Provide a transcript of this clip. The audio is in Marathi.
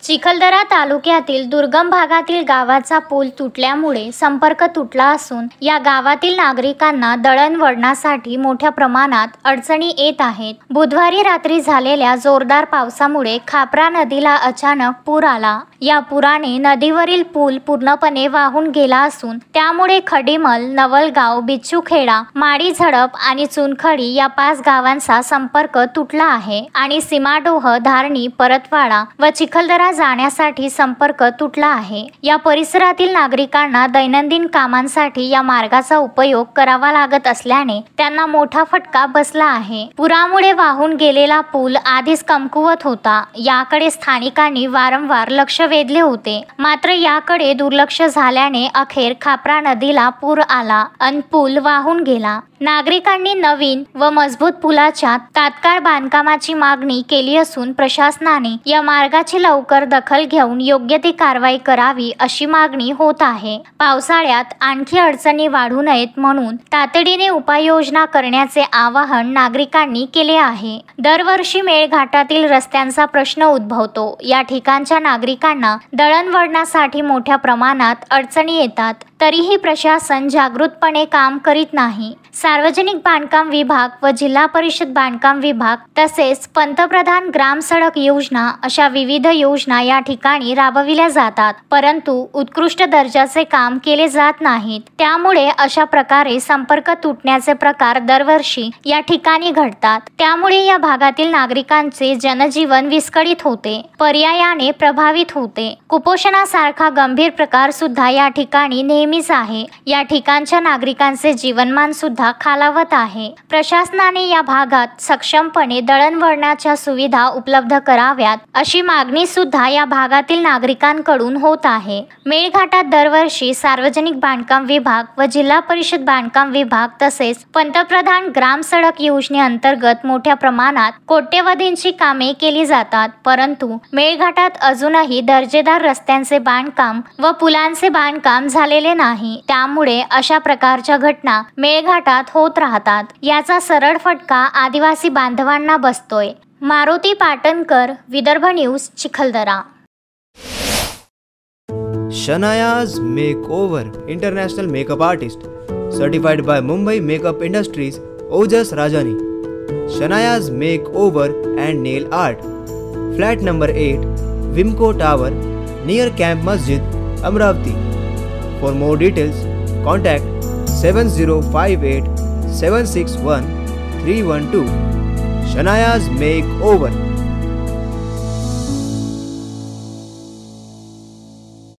चिखलदरा तालुक्यातील दुर्गम भागातील गावाचा पूल तुटल्यामुळे संपर्क तुटला असून या गावातील नागरिकांना दळणवळणासाठी मोठ्या प्रमाणात अडचणी येत आहेत। बुधवारी रात्री झालेल्या जोरदार पावसामुळे खापरा नदीला अचानक पूर आला। या पुराने नदीवरील पूल पूर्णपणे वाहून गेला असून त्यामुळे खडीमल, नवलगाव, बिच्छूखेडा, माडी झडप आणि चुनखडी या 5 गावांचा संपर्क तुटला आहे आणि सीमाडोह, धारणी, परतवाडा व चिखलदरा जाण्यासाठी संपर्क तुटला आहे। या परिसरातील नागरिकांना दैनंदिन कामांसाठी या मार्गाचा उपयोग करावा लागत असल्याने त्यांना मोठा फटका बसला आहे। पुरामुळे वाहून गेलेला पूल आधीच कमकुवत होता। याकडे स्थानिकांनी वारंवार लक्ष वेधले होते, मात्र याकडे दुर्लक्ष झाल्याने अखेर खापरा नदीला पूर आला अन पूल वाहून गेला। नागरिकांनी नवीन व मजबूत पुलाच्या तात्काळ बांधकामाची मागणी केली असून प्रशासनाने या मार्गाची लवकर दखल घेऊन योग्य ती कारवाई करावी अशी मागणी होत आहे। पावसाळ्यात आणखी अडचणी वाढू नयेत म्हणून तातडीने उपाययोजना करण्याचे आवाहन नागरिकांनी केले आहे। दरवर्षी मेळघाटातील रस्त्यांचा प्रश्न उद्भवतो। या ठिकाणच्या नागरिकांना दळणवळणासाठी मोठ्या प्रमाणात अडचणी येतात, तरीही प्रशासन जागृतपणे काम करीत नाही। सार्वजनिक बांधकाम विभाग व जिल्हा परिषद बांधकाम विभाग तसेच पंतप्रधान ग्राम सडक योजना अशा विविध योजना या ठिकाणी राबविल्या जातात, परंतु उत्कृष्ट दर्जाचे काम केले जात नाहीत। त्यामुळे अशा प्रकारे संपर्क तुटण्याचे प्रकार दरवर्षी या ठिकाणी घडतात। त्यामुळे या भागातील नागरिकांचे जनजीवन विस्कळीत होते, पर्यायाने प्रभावित होते। कुपोषणासारखा गंभीर प्रकार सुद्धा या ठिकाणी नेहमीच आहे। या ठिकाणच्या नागरिकांचे जीवनमान सुद्धा खालावत आहे। प्रशासनाने या भागात सक्षमपणे दळणवळणाच्या सुविधा उपलब्ध कराव्यात अशी मागणी सुद्धा या भागातील नागरिकांकडून होत आहे। मेळघाटात दरवर्षी सार्वजनिक बांधकाम विभाग व जिल्हा परिषद बांधकाम विभाग तसेच पंतप्रधान ग्राम सडक योजनेअंतर्गत मोठ्या प्रमाणात कोट्यवधींची कामे केली जातात, परंतु मेळघाटात अजूनही दर्जेदार रस्त्यांचे बांधकाम व पुलांचे बांधकाम झालेले नाही। त्यामुळे अशा प्रकारच्या घटना मेळघाटात होत राहतात। याचा सरळ फटका आदिवासी बांधवांना बसतोय। Maruti Patankar, Vidarbha news, Chikhaldara. Shanaya's makeover international makeup artist certified by Mumbai makeup industries, Ojas Rajani. Shanaya's makeover and nail art, flat number 8, Wimco tower, near camp मस्जिद, Amravati. For more details contact 7058 761 312। Shanaya's makeover.